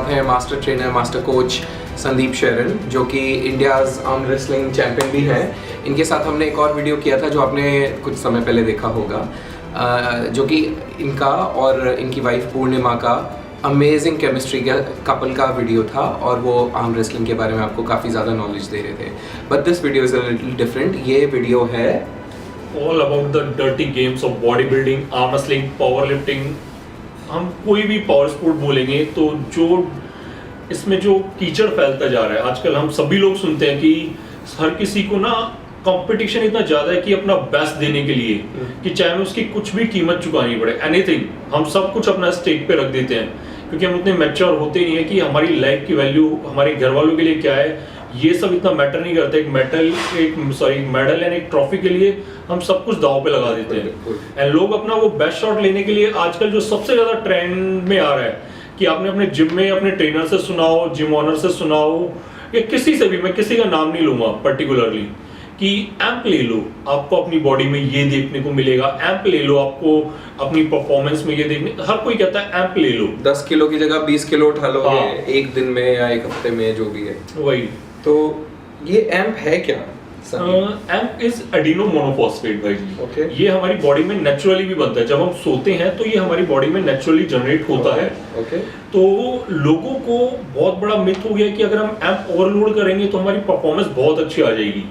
है master trainer master coach Sandeep Sheoran, जो कि इंडियाज़ आर्म रेसलिंग चैंपियन भी हैं। इनके साथ हमने एक और वीडियो किया था जो आपने कुछ समय पहले देखा होगा, जो कि इनका और इनकी वाइफ पूर्णिमा का अमेजिंग केमिस्ट्री का कपल का वीडियो था, और वो आर्म रेसलिंग के बारे में आपको काफ़ी ज़्यादा नॉलेज दे रहे थे। But this video is a little different. ये वीडियो है all about the dirty games of body building, arm wrestling, power lifting. हम कोई भी पावर स्पोर्ट बोलेंगे तो जो इसमें जो कीचड़ फैलता जा रहा है आजकल, हम सभी लोग सुनते हैं कि हर किसी को ना कंपटीशन इतना ज़्यादा है कि अपना बेस्ट देने के लिए कि चाहे हमें उसकी कुछ भी कीमत चुकानी पड़े, एनीथिंग, हम सब कुछ अपना स्टेक पे रख देते हैं, क्योंकि हम उतने मैच्योर होते नहीं है कि हमारी लाइफ की वैल्यू हमारे घर वालों के लिए क्या है ये सब इतना मैटर नहीं करता। एक मेडल एंड एक ट्रॉफी के लिए हम सब कुछ दांव पे लगा देते हैं। एंड लोग अपना वो बेस्ट शॉट लेने के लिए आजकल जो सबसे ज्यादा ट्रेंड में आ रहा है कि आपने अपने जिम में अपने ट्रेनर से सुना हो, जिम ऑनर से सुना हो, या किसी से भी, मैं किसी का नाम नहीं लूंगा पर्टिकुलरली, कि एम्प ले लो, आपको अपनी बॉडी में ये देखने को मिलेगा, एम्प ले लो, आपको अपनी परफॉर्मेंस में ये देखने, हर कोई कहता है एम्प ले लो। 10 किलो की जगह 20 किलो उठा लोगे एक दिन में या एक हफ्ते में, जो भी है वही। तो ये एम्प है क्या? एम्प इज एडिनो मोनोफॉस्फेट भाई जी। Okay. ये हमारी बॉडी में नेचुरली भी बनता है, जब हम सोते हैं तो ये हमारी बॉडी में नेचुरली जनरेट होता है। Okay. तो लोगों को बहुत बड़ा मिथ हो गया कि अगर हम एम्प ओवरलोड करेंगे तो हमारी परफॉर्मेंस बहुत अच्छी आ जाएगी।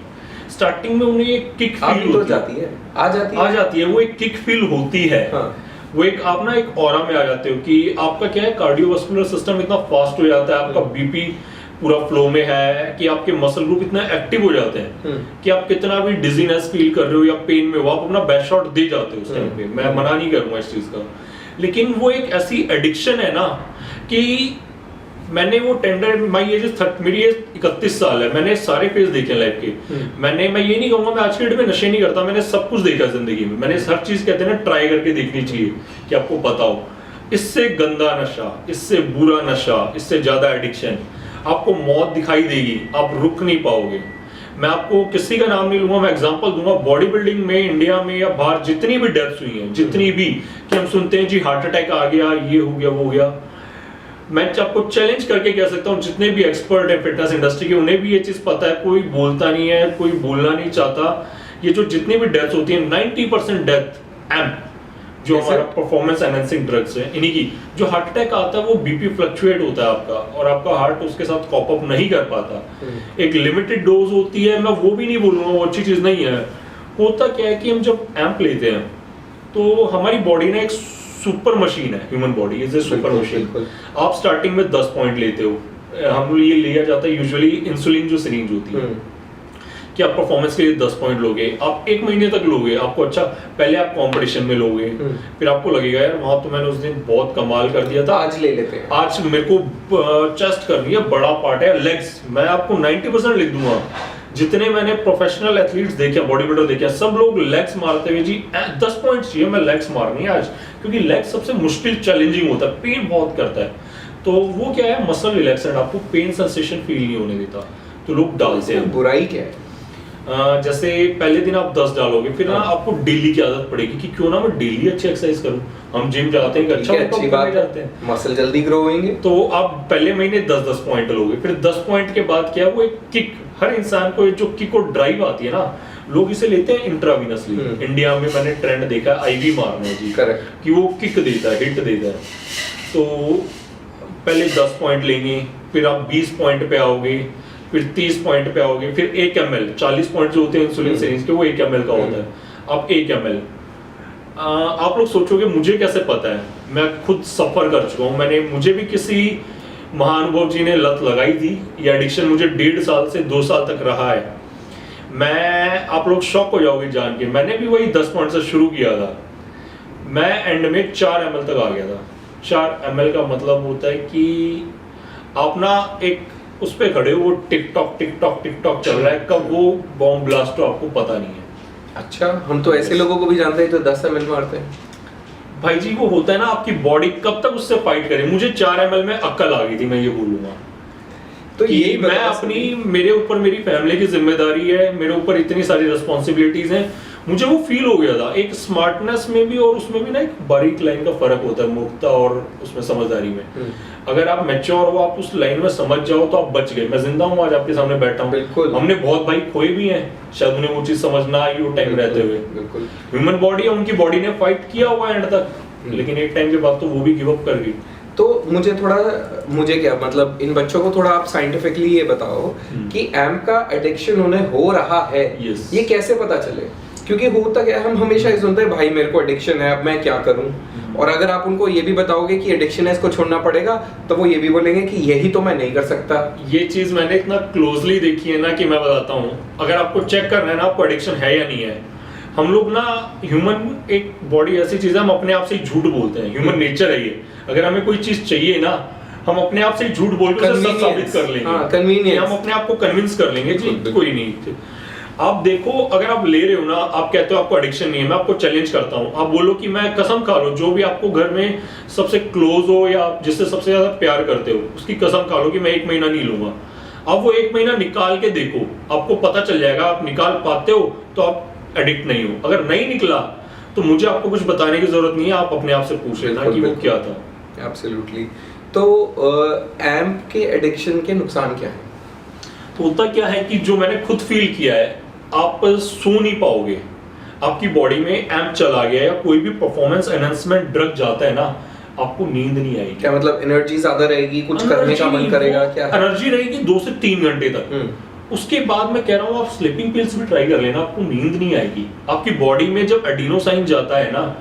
स्टार्टिंग में उन्हें एक किक फील तो जाती है, आ जाती है, वो एक किक फील होती है। हाँ। वो एक आप ना एक ऑरा में आ जाते हो कि आपका क्या है, कार्डियोवास्कुलर सिस्टम इतना फास्ट हो जाता है, आपका बीपी पूरा फ्लो में है, कि आपके मसल ग्रुप इतना एक्टिव हो जाते हैं कि आप कितना भी डिजीनेस फील कर रहे हो या पेन में हो, आप अपना बेस्ट शॉट दे जाते हो उस टाइम पे। मैं मना नहीं करूंगा इस चीज का, लेकिन वो एक ऐसी एडिक्शन है ना कि मैंने वो टेंडर, मेरी एज 31 साल है, मैंने सारे फेज देखे लाइफ के। मैं ये नहीं कहूंगा मैं आज की डेट में नशे नहीं करता, मैंने सब कुछ देखा जिंदगी में। मैंने हर चीज कहते हैं ना ट्राई करके देखनी चाहिए कि आपको बताओ, इससे गंदा नशा, इससे बुरा नशा, इससे ज्यादा एडिक्शन, आपको मौत दिखाई देगी, आप रुक नहीं पाओगे। मैं आपको किसी का नाम नहीं लूंगा, मैं एग्जांपल दूंगा। बॉडी बिल्डिंग में इंडिया में या बाहर जितनी भी डेथ्स हुई हैं, जितनी भी, कि हम सुनते हैं जी हार्ट अटैक आ गया, ये हो गया, वो हो गया, मैं आपको चैलेंज करके कह सकता हूँ जितने भी एक्सपर्ट है फिटनेस इंडस्ट्री के, उन्हें भी ये चीज पता है, कोई बोलता नहीं है, कोई बोलना नहीं चाहता। ये जो जितनी भी डेथ्स होती है 90% डेथ एम्प, जो हमारा परफॉर्मेंस एनहांसिंग ड्रग्स है, इन्हीं की। जो हार्ट अटैक आता है वो बीपी फ्लक्चुएट होता है आपका, और आपका हार्ट उसके साथ कॉप अप नहीं कर पाता। एक लिमिटेड डोज होती है, मैं वो भी नहीं बोलूंगा वो अच्छी चीज नहीं है। होता क्या है कि हम जब एम्प लेते हैं तो हमारी बॉडी ना एक सुपर मशीन है, human body is a super machine. आप स्टार्टिंग में 10 पॉइंट लेते हो, हम ये लिया जाता है यूजुअली इंसुलिन जो सिरिंज होती है, कि आप परफॉर्मेंस के लिए 10 पॉइंट लोगे, आप 1 महीने तक लोगे, आपको अच्छा, पहले आप कंपटीशन में लोगे, फिर आपको लगेगा यार वहां तो मैंने उस दिन बहुत कमाल कर दिया था, आज ले लेते हैं, आज मेरे को चेस्ट करनी है, बड़ा पार्ट है लेग्स। मैं आपको 90% लिख दूंगा, जितने मैंने प्रोफेशनल एथलीट्स देखे, बॉडी बिल्डर देखे, सब लोग लेग्स मारते हुए जी 10 पॉइंट चाहिए, मैं लेग्स मारनी है आज, क्योंकि लेग्स सबसे मुश्किल चैलेंजिंग होता है, पेन बहुत करता है। तो वो क्या है, मसल रिलैक्सेंट, आपको पेन सेंसेशन फील नहीं होने देता, तो लोग डालते हैं। बुराई क्या है? जैसे पहले दिन आप 10 डालोगे, फिर ना आपको डेली की आदत पड़ेगी कि क्यों ना मैं डेली अच्छी एक्सरसाइज करूं। हम जिम जाते हैं, अच्छी बात जाते हैं, मसल जल्दी ग्रो होंगे, तो आप पहले महीने 10-10 पॉइंट लोगे, फिर 10 पॉइंट के बाद क्या, वो एक किक, हर इंसान को जो किक और ड्राइव आती है ना, लोग इसे लेते हैं इंट्रावीनसली। इंडिया में मैंने ट्रेंड देखा आईवी मारने जी, कि वो किक देता है, हिट देता है। तो पहले 10 पॉइंट लेंगे, फिर आप 20 पॉइंट पे आओगे, फिर 30 पॉइंट पे आओगे, फिर 1 ml, 40 पॉइंट जो होते हैं इंसुलिन सिरिंज के, वो 1 ml का होता है। अब 1 ml, आप लोग सोचोगे मुझे कैसे पता है, मैं खुद सफर कर चुका हूँ, मुझे भी किसी महानुभव जी ने लत लगाई थी, ये एडिक्शन मुझे 1.5 साल से 2 साल तक रहा है। आप लोग शॉक हो जाओगे जान के, मैंने भी वही 10 पॉइंट से शुरू किया था, मैं एंड में 4 ml तक आ गया था। 4 ml का मतलब होता है कि आप ना एक उस पे खड़े हो, वो टिक टॉक चल रहा है, कब वो बॉम्ब ब्लास्ट हो आपको पता नहीं है। अच्छा, हम तो ऐसे लोगों को भी जानते हैं जो 10 ml मारते हैं भाई जी। वो होता है ना, आपकी बॉडी कब तक उससे फाइट करे। मुझे 4 ml में अक्ल आ गई थी, मैं ये बोलूंगा। तो ये मैं अपनी, मेरे ऊपर मेरी फैमिली की जिम्मेदारी है, मेरे ऊपर इतनी सारी रिस्पॉन्सिबिलिटीज हैं, मुझे वो फील हो गया था। एक स्मार्टनेस में भी और उसमें भी ना एक बारीक लाइन का फर्क होता है मूर्खता और उसमें समझदारी में। अगर आप मैच्योर हो, आप उस लाइन में समझ जाओ तो आप बच गए। मैं जिंदा हूँ, आज आपके सामने बैठा हूँ। बिल्कुल। हमने बहुत भाई खोए भी हैं, शायद उन्हें वो चीज समझ ना आई हो टाइम रहते हुए। बिल्कुल। ह्यूमन बॉडी है, उनकी बॉडी ने फाइट किया हुआ एंड तक, लेकिन एक टाइम के बाद तो वो भी गिव अप कर गई। तो मुझे क्या मतलब, इन बच्चों को थोड़ा आप साइंटिफिकली ये बताओ कि एम्प का एडिक्शन उन्हें हो रहा है, ये कैसे पता चले? क्योंकि होता क्या है, हम हमेशा ये सुनते हैं भाई मेरे को एडिक्शन है, अब मैं क्या करूं। और अगर आप उनको ये भी बताओगे कि एडिक्शन है, इसको छोड़ना पड़ेगा, तो वो ये भी बोलेंगे कि यही तो मैं नहीं कर सकता। ये चीज मैंने इतना क्लोजली देखी है ना कि मैं बताता हूँ। अगर आपको चेक करना है ना आपको एडिक्शन है या नहीं है, हम लोग ना ह्यूमन एक बॉडी ऐसी चीज है, हम अपने आप से ही झूठ बोलते हैं। ह्यूमन नेचर है ये। अगर हमें कोई चीज चाहिए ना, हम अपने आप से ही झूठ बोल के उसे सच साबित कर लेंगे। कन्वीनियंस, हम अपने आप को कन्विंस कर लेंगे जी कोई नहीं। आप देखो, अगर आप ले रहे हो ना, आप कहते हो आपको एडिक्शन नहीं है, मैं आपको चैलेंज करता हूँ, आप बोलो कि मैं कसम खा लो, जो भी आपको घर में सबसे क्लोज हो या जिससे सबसे ज्यादा प्यार करते हो, उसकी कसम खा लो कि मैं 1 महीना नहीं लूंगा। अब वो 1 महीना निकाल के देखो, आपको पता चल जाएगा। आप निकाल पाते हो तो आप एडिक्ट नहीं हो। अगर नहीं निकला तो मुझे आपको कुछ बताने की जरूरत नहीं है, आप अपने आप से पूछ लेना कि वो क्या था। एब्सोल्युटली। तो एम्प के एडिक्शन के नुकसान क्या है? तो होता क्या है कि जो मैंने खुद फील किया है, आप सो नहीं पाओगे। आपकी बॉडी में एम्प चला गया या कोई भी परफॉर्मेंस एनहांसमेंट ड्रग जाता है ना, आपको नींद नहीं आएगी। क्या मतलब एनर्जी ज्यादा रहेगी, कुछ करने का मन करेगा? क्या एनर्जी रहेगी 2 से 3 घंटे तक। उसके बाद मैं कह रहा हूँ आप स्लीपिंग पिल्स भी ट्राई कर लेना, आपको नींद नहीं आएगी। आपकी बॉडी में जब एडिनोसाइन जाता है ना,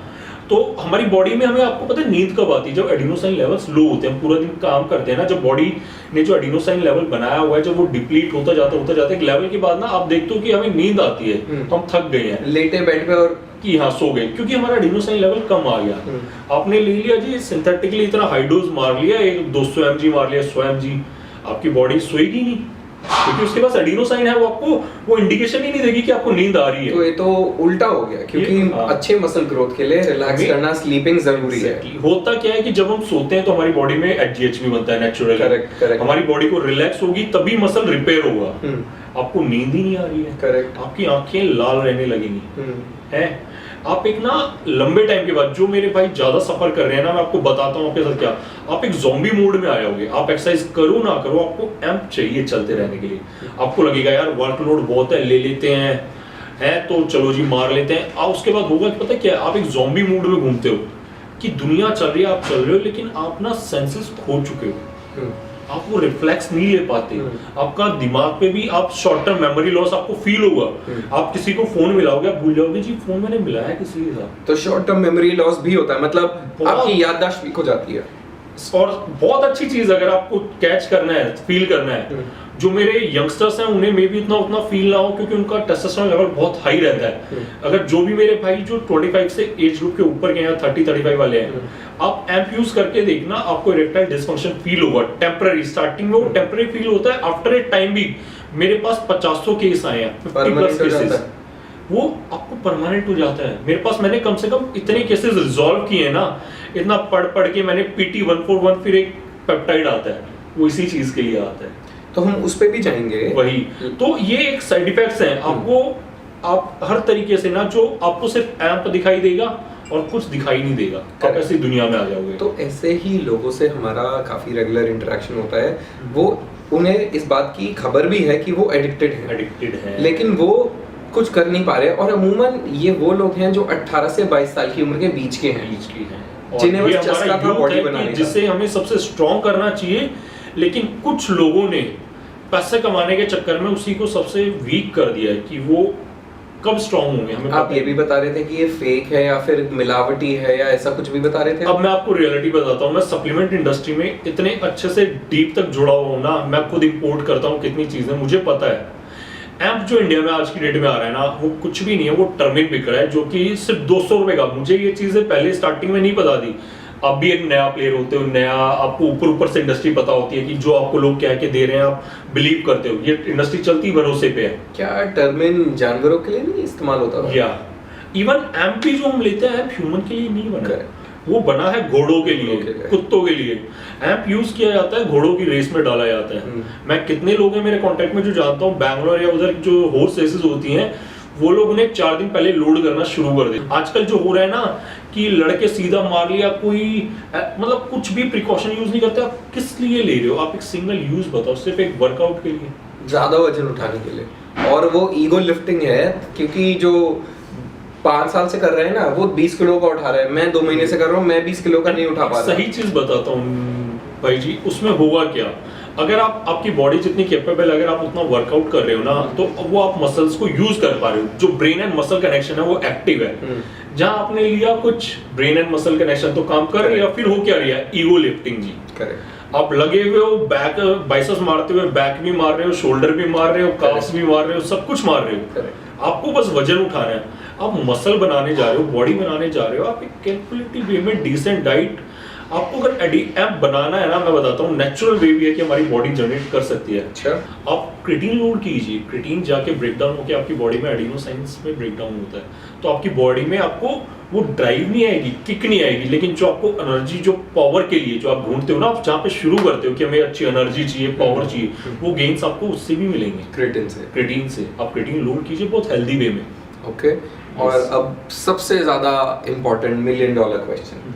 तो हमारी बॉडी में हमें आपको पता है नींद कब आती है? जब एडिनोसाइन लेवल्स लो होते हैं, हम पूरा दिन काम करते हैं ना, जब बॉडी ने जो एडिनोसाइन लेवल बनाया हुआ है, जब वो डिप्लीट होता जाता है एक लेवल के बाद ना, आप देखते हो कि हमें नींद आती है, तो हम थक गए हैं, लेटे बेड पे और कि हाँ सो गए, क्योंकि हमारा एडिनोसाइन लेवल कम आ गया। आपने ले लिया जी सिंथेटिकली इतना हाई डोज मार लिया, एक 200 mg मार लिया, 100 mg, आपकी बॉडी सोएगी नहीं, क्योंकि उसके पास एडिनोसाइन है। वो आपको वो इंडिकेशन ही नहीं देगी कि आपको नींद आ रही है। तो ये तो उल्टा हो गया, क्योंकि अच्छे मसल ग्रोथ के लिए रिलैक्स करना, स्लीपिंग जरूरी है। होता क्या है कि जब हम सोते हैं तो हमारी बॉडी में एचजीएच भी बनता है नेचुरली। करेक्ट। हमारी बॉडी को रिलैक्स होगी तभी मसल रिपेयर होगा। आपको नींद ही नहीं आ रही है, करेक्ट, आपकी आंखें लाल रहने लगेंगी है। आप एक ना लंबे टाइम के बाद, जो मेरे भाई ज्यादा सफर कर रहे हैं ना, मैं आपको बताता हूँ आपके साथ क्या, आप एक ज़ॉम्बी मोड में आए होगे। आप एक्सरसाइज करो ना करो, आपको एम्प चाहिए चलते रहने के लिए। आपको लगेगा यार वर्कलोड बहुत है, ले लेते हैं तो चलो जी मार लेते हैं। आप उसके बाद होगा कि पता है क्या, आप एक ज़ॉम्बी मूड में घूमते हो कि दुनिया चल रही है, आप चल रहे हो, लेकिन आप ना सेंसेस खो चुके हो। आप वो रिफ्लेक्स नहीं ले पाते। आपका दिमाग पे भी आप शॉर्ट टर्म मेमोरी लॉस आपको फील होगा। आप किसी को फोन मिलाओगे, आप भूल जाओगे जी फोन मैंने मिलाया किसी के साथ। तो शॉर्ट टर्म मेमोरी लॉस भी होता है, मतलब आपकी याददाश्त वीक हो जाती है। और बहुत अच्छी चीज, अगर आपको कैच करना है, फील करना है, जो मेरे यंगस्टर्स हैं उन्हें मे भी उतना फील ना हो, क्योंकि उनका टेस्टोस्टेरोन लेवल बहुत हाई रहता है। अगर जो भी मेरे भाई जो 25 से एज ग्रुप के ऊपर के हैं, 30-35 वाले हैं, आप एम्प यूज करके देखना, आपको इरेक्टाइल डिसफंक्शन फील होगा। टेम्पररी, स्टार्टिंग में वो टेम्पररी फील होता है, आफ्टर ए टाइम भी। मेरे पास 50 केस आए हैं, 50+ केसेस, वो आपको परमानेंट हो जाता है। मेरे पास, मैंने कम से कम इतने केसेस रिजॉल्व किए हैं ना, इतना पढ़ के मैंने PT141, फिर एक पेप्टाइड आता है, वो इसी चीज के लिए आता है। तो हम उस पे भी जाएंगे। वही तो ये एक साइड इफेक्ट्स हैं। आपको आप हर तरीके से ना, जो आपको सिर्फ एम्प दिखाई देगा और कुछ दिखाई नहीं देगा, आप ऐसी दुनिया में आ जाओगे। तो ऐसे ही लोगों से हमारा काफी रेगुलर इंटरेक्शन होता है, वो उन्हें इस बात की खबर भी है कि वो एडिक्टेड है, लेकिन वो कुछ कर नहीं पा रहे। और अमूमन ये वो लोग हैं जो 18 से 22 साल की उम्र के बीच के हैं, जिन्हें बस चस्का था बॉडी बनाने का, जिससे हमें सबसे स्ट्रॉन्ग करना चाहिए। लेकिन कुछ लोगों ने पैसे कमाने के चक्कर में उसी को सबसे वीक कर दिया है कि वो कब स्ट्रॉन्ग होंगे हमें। आप ये भी बता रहे थे कि ये फेक है या फिर मिलावटी है, या ऐसा कुछ भी बता रहे थे। अब मैं आपको रियलिटी बताता हूँ। मैं सप्लीमेंट इंडस्ट्री में इतने अच्छे से डीप तक जुड़ा हुआ हूँ ना, मैं खुद इंपोर्ट करता हूँ कितनी चीजें, मुझे पता है। एम्प जो इंडिया में आज की डेट में आ रहा है ना, वो कुछ भी नहीं है, वो टर्मिन बिक रहा है, जो कि सिर्फ 200 रुपए का। मुझे ये चीजें पहले स्टार्टिंग में नहीं पता थी। आप भी एक नया प्लेयर होते हो, नया आपको ऊपर से इंडस्ट्री पता होती है कि जो आपको लोग कह के दे रहे हैं आप बिलीव करते हो। ये इंडस्ट्री चलती भरोसे पे है। क्या टर्मिन जानवरों के लिए नहीं इस्तेमाल होता था? या इवन एम्प जो हम लेते हैं, ह्यूमन के लिए नहीं बना, वो बना है घोड़ों के लिए, कुत्तों के लिए। एम्प यूज किया जाता है, घोड़ों की रेस में डाला जाता है। मैं कितने लोग हैं मेरे कांटेक्ट में जो जानता हूँ, बैंगलोर या उधर जो हॉर्स रेसेस होती हैं, वो लोग उन्हें 4 दिन पहले लोड करना शुरू कर देते। आजकल जो हो रहा है ना कि लड़के सीधा मार लिया, कोई मतलब कुछ भी प्रिकॉशन यूज नहीं करते। आप किस लिए ले रहे हो? आप एक सिंगल यूज बताओ, सिर्फ एक वर्कआउट के लिए, ज्यादा वजन उठाने के लिए। और वो ईगो लिफ्टिंग है, क्योंकि जो 5 साल से कर रहे हैं ना वो 20 किलो का उठा रहे हैं, मैं 2 महीने से कर रहा हूँ, मैं 20 किलो का नहीं उठा पा रहा। सही चीज बताता हूँ भाई जी, उसमें होगा क्या, अगर आपकी बॉडी जितनी कैपेबल, अगर आप उतना वर्कआउट कर रहे हो ना, तो वो आप मसल्स को यूज कर पा रहे हो, जो ब्रेन एंड मसल कनेक्शन है वो एक्टिव है। जहां आपने लिया कुछ ब्रेन एंड मसल कनेक्शन तो काम कर रही है, फिर हो क्या रही है, ईगो लिफ्टिंग जी। करेक्ट। आप लगे हुए हो बैक बाइसेप्स मारते हुए, बैक भी मार रहे हो, शोल्डर भी मार रहे हो, काफ्स भी मार रहे हो, सब कुछ मार रहे हो। आपको बस वजन उठाना है, आप मसल बनाने जा रहे हो, बॉडी बनाने जा रहे हो। आप एक कैलकुलेटिव वे में डिसेंट डाइट, आपको अगर एप बनाना है ना, मैं बताता हूँ नेचुरल वे भी है कि हमारी बॉडी जनरेट कर सकती है। अच्छा। आप क्रिटीन लोड कीजिए, क्रिटीन जाके ब्रेक डाउन होकर आपकी बॉडी में एडिनोसाइन्स में ब्रेक डाउन होता है, तो आपकी बॉडी में आपको वो ड्राइव नहीं आएगी, किक नहीं आएगी, लेकिन जो आपको एनर्जी, जो पावर के लिए जो आप ढूंढते हो ना, आप जहाँ पे शुरू करते हो कि हमें अच्छी एनर्जी चाहिए, पावर चाहिए, वो गेन्स आपको उससे भी मिलेंगे, क्रिटीन से। आप क्रिटीन लोड कीजिए बहुत हेल्दी वे में। ओके। और अब सबसे ज्यादा इम्पोर्टेंट $1 मिलियन क्वेश्चन,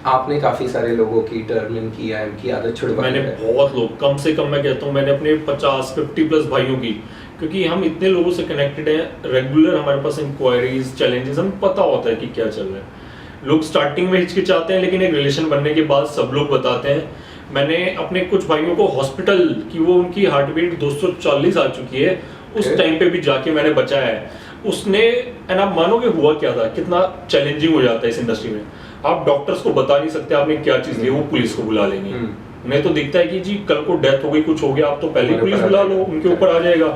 आपने काफी सारे लोगों की टर्निंग की, आईएम की आदत छुड़वाई है। मैंने बहुत लोग, कम से कम मैं कहता हूँ मैंने अपने 50-50 प्लस भाइयों की, क्योंकि हम इतने लोगों से कनेक्टेड हैं, रेगुलर हमारे पास इंक्वायरीज, चैलेंजेस, हमें पता होता है कि क्या चल रहा है। लोग स्टार्टिंग में हिचकिचाते हैं, लेकिन एक रिलेशन बनने के बाद सब लोग बताते हैं। मैंने अपने कुछ भाइयों को हॉस्पिटल की, वो उनकी हार्ट बीट 240 आ चुकी है, उस टाइम पे भी जाके मैंने बचाया है उसने। एंड आप मानोगे हुआ क्या था, कितना चैलेंजिंग हो जाता है इस इंडस्ट्री में। आप डॉक्टर्स को बता नहीं सकते आपने क्या चीज ली, वो पुलिस को बुला लेंगे। उन्हें तो दिखता है कि जी कल को डेथ हो गई, कुछ हो गया, आप तो पहले ही पुलिस बुला लो, उनके ऊपर आ जाएगा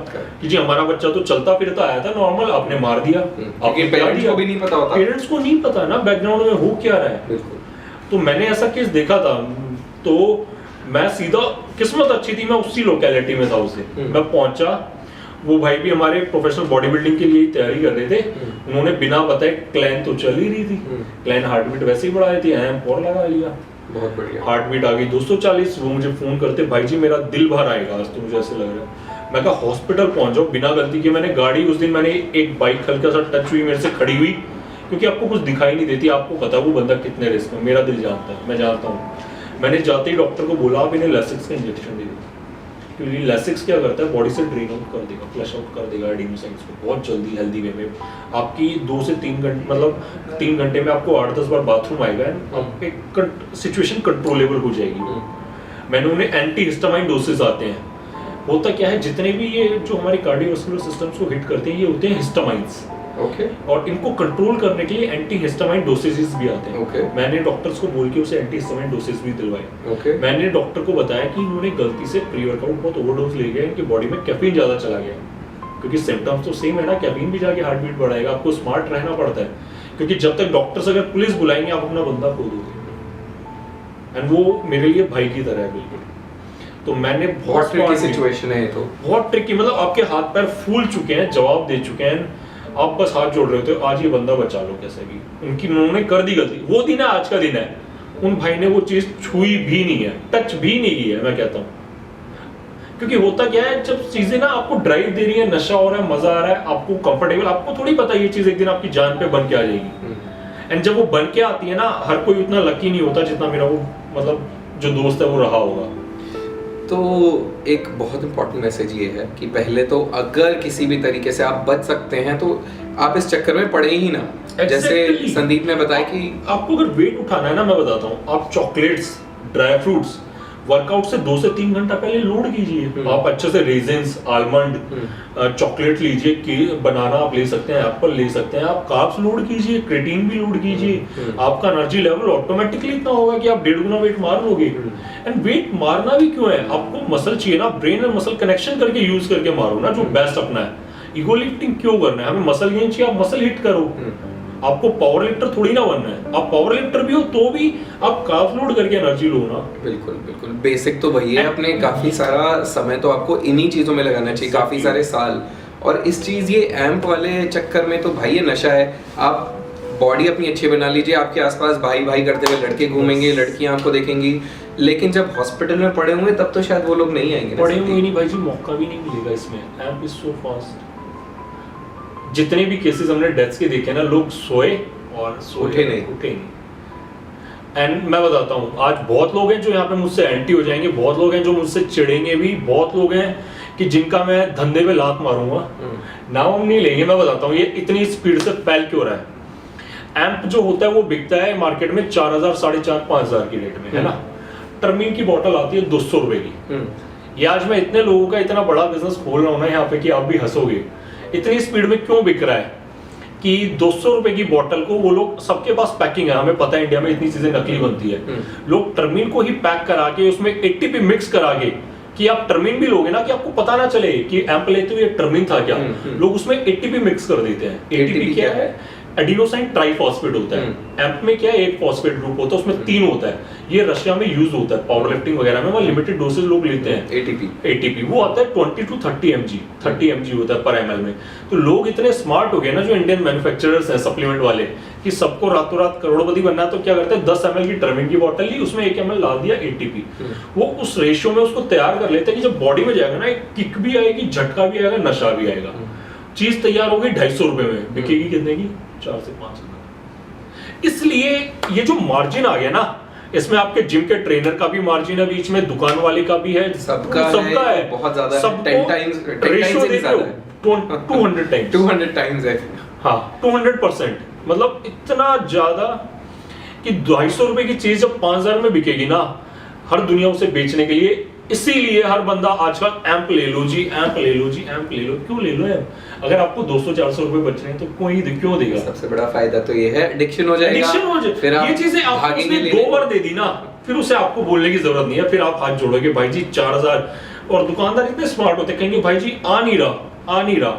कि जी हमारा बच्चा तो चलता फिरता आया था नॉर्मल, आपने मार दिया। पेरेंट्स को भी नहीं पता होता, पेरेंट्स को नहीं पता ना बैकग्राउंड में हो क्या रहा है। तो मैंने ऐसा केस देखा था, तो मैं सीधा, किस्मत अच्छी थी, मैं उसी लोकेलिटी में था, उसे मैं पहुंचा। वो भाई भी हमारे प्रोफेशनल बॉडी बिल्डिंग के लिए तैयारी कर रहे थे, उन्होंने बिना बताए, क्लैन तो चल ही रही थी, क्लैन हार्ट बीट वैसे ही बढ़ा थी, एम और लगा लिया, बहुत बढ़िया, हार्ट बीट आ गई 240। वो मुझे फोन करते, भाई जी मेरा दिल भर आएगा आज तो, मुझे ऐसे लग रहा है। मैं कहा हॉस्पिटल पहुंच जाओ, बिना गलती के मैंने गाड़ी, उस दिन मैंने एक बाइक हल्का सा टच हुई मेरे से, खड़ी हुई, क्योंकि आपको कुछ दिखाई नहीं देती, आपको पता है वो बंदा कितने रिस्क में, मेरा दिल जानता है, मैं जानता हूँ। मैंने जाते ही डॉक्टर को बोला आप इन्हें लेसिक्स का इंजेक्शन दे दो, क्योंकि लेसिक्स क्या करता है, बॉडी से ड्रेन आउट कर देगा, फ्लश आउट कर देगा एडिनोसाइन्स को बहुत जल्दी, हेल्दी वे में। आपकी 2 से 3 घंटे, मतलब 3 घंटे में आपको 8-10 बार बाथरूम आएगा, आप एक सिचुएशन कंट्रोलेबल हो जाएगी। मैंने उन्हें एंटी हिस्टामाइन डोसेज आते हैं, होता क्या है, जितने भी ये जो हमारे कार्डियोवास्कुलर सिस्टम्स को हिट करते हैं, ये होते हैं हिस्टामाइंस। ओके। और इनको कंट्रोल करने के लिए एंटी हिस्टामाइन डोसेजेस भी आते हैं। ओके। मैंने डॉक्टर्स को बोल के उसे एंटी हिस्टामाइन डोसेज भी दिलवाए। ओके। मैंने डॉक्टर को बताया कि उन्होंने गलती से प्री वर्कआउट बहुत ओवरडोज ले गया, इनकी बॉडी में कैफीन ज्यादा चला गया, क्योंकि सिम्टम्स तो सेम है ना, कैफीन भी जाके हार्ट बीट बढ़ाएगा, आपको स्मार्ट रहना पड़ता है, क्योंकि जब तक डॉक्टर्स अगर पुलिस बुलाएंगे आप अपना बंदा खो दोगे। एंड वो मेरे लिए भाई की तरह है बिल्कुल। तो मैंने बहुत ट्रिकी सिचुएशन है ये, तो बहुत ट्रिकी, मतलब आपके हाथ पैर फूल चुके हैं, जवाब दे चुके हैं, आप बस हाथ जोड़ रहे होते हो, आज ये बंदा बचा लो कैसे भी। उन्होंने कर दी गलती, वो दिन है आज का दिन है, उन भाई ने वो चीज छुई भी नहीं है, टच भी नहीं की है, मैं कहता हूँ। क्योंकि होता क्या है, जब चीजें ना आपको ड्राइव दे रही है, नशा हो रहा है, मजा आ रहा है, आपको कंफर्टेबल, आपको थोड़ी पता ये चीज एक दिन आपकी जान पे बन के आ जाएगी। एंड जब वो बन के आती है ना, हर कोई उतना लकी नहीं होता जितना मेरा वो, मतलब जो दोस्त है वो रहा होगा। तो एक बहुत इंपॉर्टेंट मैसेज ये है कि पहले तो अगर किसी भी तरीके से आप बच सकते हैं तो आप इस चक्कर में पड़े ही ना। जैसे संदीप ने बताया कि आपको अगर वेट उठाना है ना, मैं बताता हूँ, आप चॉकलेट्स, ड्राई फ्रूट्स वर्कआउट से 2 से 3 घंटा पहले लोड कीजिए। आप अच्छे से रेजिन्स, आलमंड, चॉकलेट लीजिए, बनाना आप ले सकते हैं, एप्पल ले सकते हैं, आप कार्ब्स लोड कीजिए, क्रेटीन भी लोड कीजिए। आपका एनर्जी लेवल ऑटोमेटिकली इतना होगा कि आप 1.5 गुना वेट मार लोगे। एंड वेट मारना भी क्यों है, आपको मसल चाहिए ना, ब्रेन और मसल कनेक्शन करके यूज करके मारो ना, जो बेस्ट अपना है। ईगो लिफ्टिंग क्यों करना है, हमें मसल गेन चाहिए, आप मसल हिट करो। आपको पावर लिफ्टर थोड़ी ना बनना है, आप पावर लिफ्टर भी हो तो भी आप कार्ब्स लोड करके एनर्जी लो ना। बिल्कुल बिल्कुल, बेसिक तो वही है। अपने काफी सारा समय तो आपको इन्हीं चीजों में लगाना चाहिए, काफी सारे साल। और इस चीज, ये एम्प वाले चक्कर में तो भाई ये नशा है। आप बॉडी अपनी अच्छी बना लीजिए, आपके आसपास भाई भाई करते हुए लड़के घूमेंगे, लड़कियां आपको देखेंगी, लेकिन जब हॉस्पिटल में पड़े होंगे तब तो शायद वो लोग नहीं आएंगे। पड़े होंगे नहीं भाई जी, मौका भी नहीं मिलेगा इसमें। Amp is so fast. जितने भी केसेस हमने डेथ्स के देखे ना, लोग सोए और उठे नहीं। एंड मैं बताता हूँ, आज बहुत लोग हैं जो यहाँ पे मुझसे एंटी हो जाएंगे, बहुत लोग हैं जो मुझसे चिढ़ेंगे भी, बहुत लोग हैं कि जिनका मैं धंधे पे लात मारूंगा, नाम नहीं लेंगे। मैं बताता हूँ ये इतनी स्पीड से फैल क्यों रहा है। एम्प जो होता है वो बिकता है मार्केट में 4,000, 4,500, 5,000 की रेट में, है ना। टर्मिन की बोतल आती है 200 रुपए की। ये आज मैं इतने लोगों का इतना बड़ा बिजनेस खोल रहा हूँ ना यहाँ पे कि आप भी हंसोगे, इतनी स्पीड में क्यों बिक रहा है कि 200 रुपए की बोतल को वो लोग, सबके पास पैकिंग है, हमें पता है इंडिया में इतनी चीजें नकली बनती है, लोग टर्मिन को ही पैक करा के उसमें एटीपी मिक्स करा के, कि आप टर्मिन भी लोगे ना कि आपको पता ना चले कि एम्प लेते हुए टर्मिन था क्या, लोग उसमें एटीपी मिक्स कर देते हैं। एटीपी क्या है? एडिनोसाइन ट्राइफॉस्फेट होता है। एम्प में क्या है, एक फॉस्फेट ग्रुप होता है, उसमें 3 होता है। ये रशिया में यूज होता है पावर लिफ्टिंग वगैरह में, वहाँ लिमिटेड डोसेज लोग लेते हैं। एटीपी वो आता है 20 to 30 mg, 30 mg होता है पर ml में। तो लोग इतने स्मार्ट हो गए ना जो इंडियन मैन्युफैक्चरर्स हैं सप्लीमेंट वाले, कि सबको रातों रात करोड़पति बनना है, तो क्या करते हैं 10 ml की टर्मिन की बोतल ली, उसमें 1 ml ला दिया एटीपी, वो उस रेशियो में उसको तैयार कर लेते हैं कि जब बॉडी में जाएगा ना, एक किक भी आएगी, झटका भी आएगा, नशा भी आएगा। चीज तैयार हो गई 250 रुपए में, बिकेगी कितने की? 4 से 5 रुपए। इसलिए ये जो मार्जिन आ गया ना, इसमें आपके जिम के ट्रेनर का भी मार्जिन है, बीच में दुकान वाले का भी है, सबका है, बहुत ज्यादा, सबको 10 times रेशियो देख लो, 200 टाइम्स है। हाँ 200%, मतलब इतना ज्यादा कि 250 रुपए की चीज जब 5,000 में बिकेगी ना, हर दुनिया उसे बेचने के लिए, इसीलिए हर बंदा आजकल एम्प ले लो जी, एम्प ले लो जी, एम्प ले लो। क्यों ले लो एम्प? अगर आपको 200-400 रुपए बच रहे हैं तो कोई क्यों देगा? सबसे बड़ा फायदा तो ये है, एडिक्शन हो जाएगा। फिर ये चीजें आपको उसने 2 बार दे दी ना, फिर उसे आपको बोलने की जरूरत नहीं है, फिर आप हाथ जोड़ोगे भाई जी 4,000, और दुकानदार इतने स्मार्ट होते हैं, कहेंगे भाई जी आ नहीं रहा।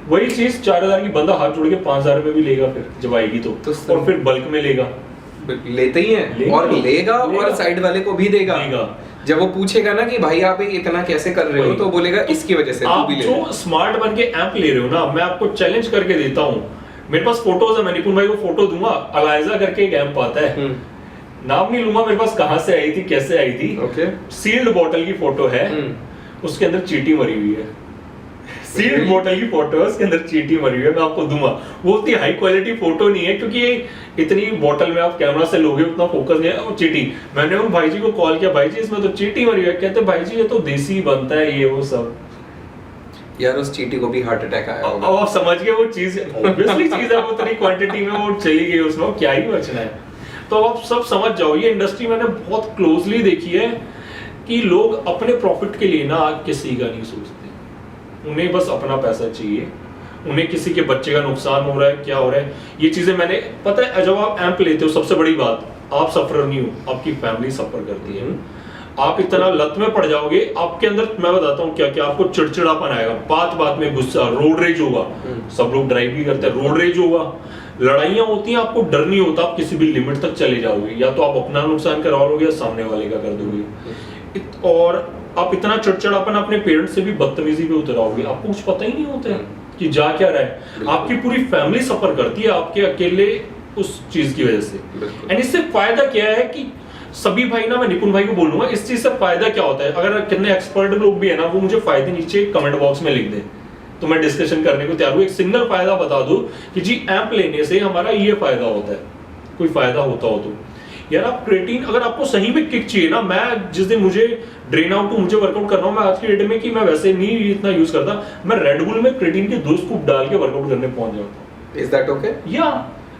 वही चीज 4,000 की बंदा हाथ जोड़ के 5,000 रुपए भी लेगा फिर जब आएगी तो और फिर बल्क में लेगा, लेते ही है, और लेगा और साइड वाले को भी देगा। जब वो पूछेगा ना कि भाई आप इतना कैसे कर रहे हो, तो बोलेगा इसकी वजह से। आप जो स्मार्ट बन के ऐप ले रहे हो ना, मैं आपको चैलेंज करके देता हूँ, मेरे पास फोटोज है, मैं निपुण भाई को फोटो दूंगा, अलाइजा करके एक ऐप आता है, नाम नहीं लूंगा, मेरे पास कहां से आई थी, कैसे आई थी, सील्ड बोतल की फोटो है, उसके अंदर चींटी मरी हुई है, सील्ड बोतल की फोटो है, उसके अंदर चींटी मरी हुई है, मैं आपको दूंगा। वो उतनी हाई क्वालिटी फोटो नहीं है, क्योंकि ये इतनी बोतल में आप कैमरा से लोगे उतना फोकस नहीं है। वो चींटी, मैंने उन भाई जी को कॉल किया, भाई जी इसमें तो चींटी मरी हुई है, कहते भाई जी ये तो देसी बनता है, ये वो सब। यार उस चींटी को भी हार्ट अटैक आया होगा। अब आप समझ गए, वो चीज ऑब्वियसली चीज है, वो उतनी क्वांटिटी में वो चली गई, उसमें क्या ही बचना है। तो आप सब समझ जाओ, ये इंडस्ट्री मैंने बहुत क्लोजली देखी है कि लोग अपने प्रॉफिट के लिए ना किसी का नहीं सोचते, उन्हें बस अपना पैसा चाहिए, उन्हें किसी के बच्चे का नुकसान हो रहा है, क्या हो रहा है, ये चीजें मैंने पता है। जब आप ऐप लेते हो, सबसे बड़ी बात, आप सफर नहीं हो, आपकी फैमिली सफर करती है। आप इतना लत में पड़ जाओगे, आपके अंदर मैं बताता हूँ क्या क्या, आपको चिड़चिड़ापन आएगा, बात बात में गुस्सा, रोड रेज होगा, सब लोग ड्राइव भी करते हैं, रोड रेज होगा, लड़ाइयां होती हैं, आपको डर नहीं होता, आप किसी भी लिमिट तक चले जाओगे, या तो आप अपना नुकसान करवा लोगे या सामने वाले का कर दोगे, और आप इतना चिड़चिड़ापन अपने पेरेंट्स से भी बदतमीजी पे उतर आओगे, आपको कुछ पता ही नहीं होता है कि जा क्या रहा है, आपकी पूरी फैमिली सफर करती है आपके अकेले उस चीज की वजह से। एंड इससे फायदा क्या है कि सभी भाई ना, मैं निपुण भाई को बोलूंगा, इस चीज से फायदा क्या होता है, अगर कितने एक्सपर्ट लोग भी है ना, वो मुझे फायदे नीचे कमेंट बॉक्स में लिख दें, तो मैं डिस्कशन करने को तैयार हूँ। एक सिंगल फायदा बता दो कि जी ऐप लेने से हमारा ये फायदा होता है, कोई फायदा होता हो तो। यार आप क्रिएटिन, अगर आपको सही में किक चाहिए ना, मैं जिस दिन मुझे ड्रेन आउट, मुझे वर्कआउट करना हो, मैं आज की डेट में कि मैं वैसे नहीं इतना यूज करता, मैं रेड बुल में क्रिएटिन के 2 स्कूप डाल के वर्कआउट करने पहुंच जाता हूं। Is that okay? या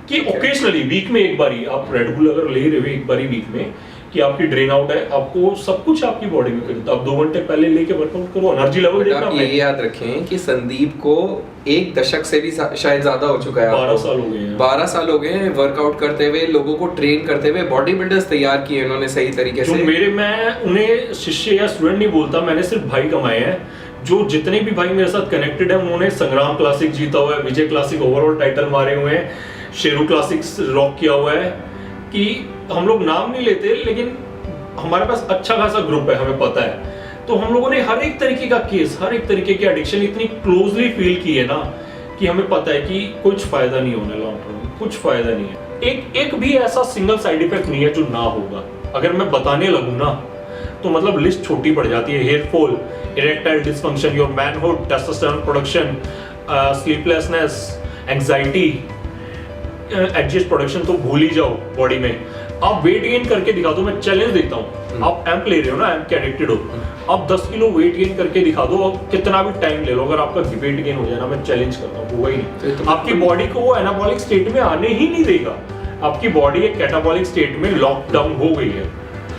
कि ओकेजनली वीक में एक बार ही आप रेड बुल अगर ले रहे हो एक बार ही वीक में, कि आपकी ड्रेन आउट है, आपको सब कुछ आपकी बॉडी में करता, आप 2 घंटे पहले लेके वर्कआउट करो, एनर्जी लेवल देखना। आप ये याद रखें कि संदीप को 1 दशक से भी शायद ज्यादा हो चुका है, 12 साल हो गए हैं, 12 साल हो गए हैं वर्कआउट करते हुए, लोगों को ट्रेन करते हुए, बॉडी बिल्डर्स तैयार किए उन्होंने सही तरीके से। मैं उन्हें शिष्य या स्टूडेंट नहीं बोलता, मैंने सिर्फ भाई कमाए हैं, जो जितने भी भाई मेरे साथ कनेक्टेड है, उन्होंने संग्राम क्लासिक जीता हुआ है, विजय क्लासिक ओवरऑल टाइटल मारे हुए हैं, शेरू क्लासिक्स रॉक किया हुआ है, कि हम लोग नाम नहीं लेते, लेकिन हमारे पास अच्छा खासा ग्रुप है, हमें पता है। तो हम लोगों ने हर एक तरीके का केस, हर एक तरीके की एडिक्शन इतनी क्लोजली फील की है ना, कि हमें पता है कि कुछ फायदा नहीं होने लॉन्ग टर्म में, कुछ फायदा नहीं है। एक भी ऐसा सिंगल साइड इफेक्ट नहीं है जो ना होगा। अगर मैं बताने लगूं ना, तो मतलब लिस्ट छोटी पड़ जाती है। Hair fall, erectile dysfunction, your manhood, testosterone production, sleeplessness, anxiety, adjust production तो भूल ही जाओ बॉडी में। आप वेट गेन करके दिखा दो, मैं चैलेंज देता हूँ। आप एम्प ले रहे हो ना, एम्प के एडिक्टेड हो, आप 10 किलो वेट गेन करके दिखा दो, आप कितना भी टाइम ले लो, अगर आपका वेट गेन हो जाए ना, मैं चैलेंज करता हूँ हुआ ही नहीं। आपकी बॉडी को वो एनाबॉलिक स्टेट में आने ही नहीं देगा। आपकी बॉडी एक कैटाबॉलिक स्टेट में लॉकडाउन हो गई है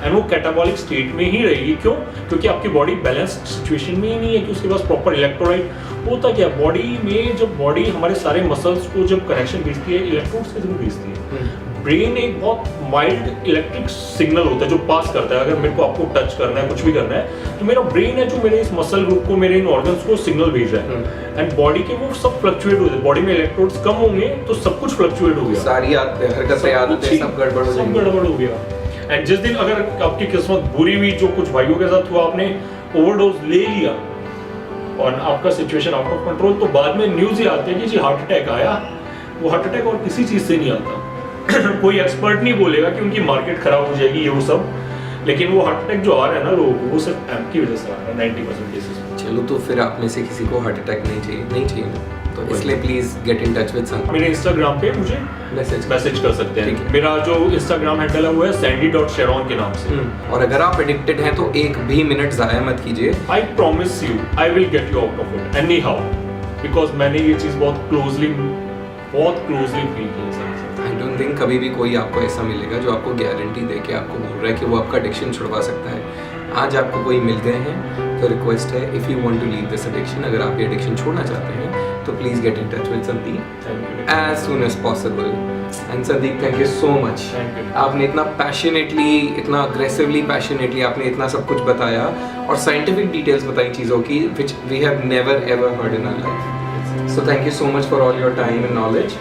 एंड वो कैटाबॉलिक स्टेट में ही रहेगी। क्यों? क्योंकि आपकी बॉडी बैलेंस्ड सिचुएशन में ही नहीं है कि उसके पास प्रॉपर इलेक्ट्रोलाइट होता। क्या बॉडी में, जब बॉडी हमारे सारे मसल्स को जब कनेक्शन भेजती है, इलेक्ट्रोड्स के थ्रू भेजती है। ब्रेन एक बहुत माइल्ड इलेक्ट्रिक सिग्नल होता है जो पास करता है। अगर मेरे को आपको टच करना है, कुछ भी करना है, तो मेरा ब्रेन है जो मेरे इस मसल ग्रुप को, मेरे इन ऑर्गन्स को सिग्नल भेज रहा है एंड बॉडी के वो सब फ्लक्चुएट हो जाए। बॉडी में इलेक्ट्रोड्स कम होंगे तो सब कुछ फ्लक्चुएट हो गया, सारी हरकतें, आदतें सब गड़बड़ हो गया। एंड जिस दिन अगर आपकी किस्मत बुरी हुई, जो कुछ भाइयों के साथ हुआ, आपने ओवरडोज ले लिया और आपका सिचुएशन आउट ऑफ कंट्रोल, तो बाद में न्यूज ही आती है कि जी हार्ट अटैक आया। वो हार्ट अटैक और किसी चीज से नहीं आता। कोई एक्सपर्ट नहीं बोलेगा कि उनकी मार्केट खराब हो जाएगी, ये वो सब, लेकिन वो हार्ट अटैक जो आ रहा है ना लोगों को, वो सिर्फ एम्प की वजह से आ रहा है 90% केसेस में। चलो, तो फिर आप में से किसी को हार्ट अटैक नहीं चाहिए तो इसलिए please get in touch with Sandeep. मेरे इंस्टाग्राम पे मुझे मैसेज कर सकते हैं। मेरा जो इंस्टाग्राम हैंडल है वो है sandy.sharon के नाम से। और अगर आप एडिक्टेड हैं तो एक भी मिनट जाया मत कीजिए। I promise you, I will get you out of it anyhow, because मैंने ये चीज बहुत क्लोजली फील की है। आई डोंट थिंक कभी भी कोई आपको ऐसा मिलेगा जो आपको गारंटी दे के आपको बोल रहा है कि वो आपका एडिक्शन छुड़वा सकता है। आज आपको कोई मिल गए हैं तो रिक्वेस्ट है, if you want to leave this addiction, अगर आप ये एडिक्शन छोड़ना चाहते हैं तो please get in touch with Sandeep as soon as possible. And Sandeep, thank you so much. आपने इतना पैशनेटली, इतना अग्रेसिवली पैशनेटली आपने इतना सब कुछ बताया और साइंटिफिक डिटेल्स बताई चीज़ों की, which we have never ever heard in our life. So thank you so much for all your time and knowledge.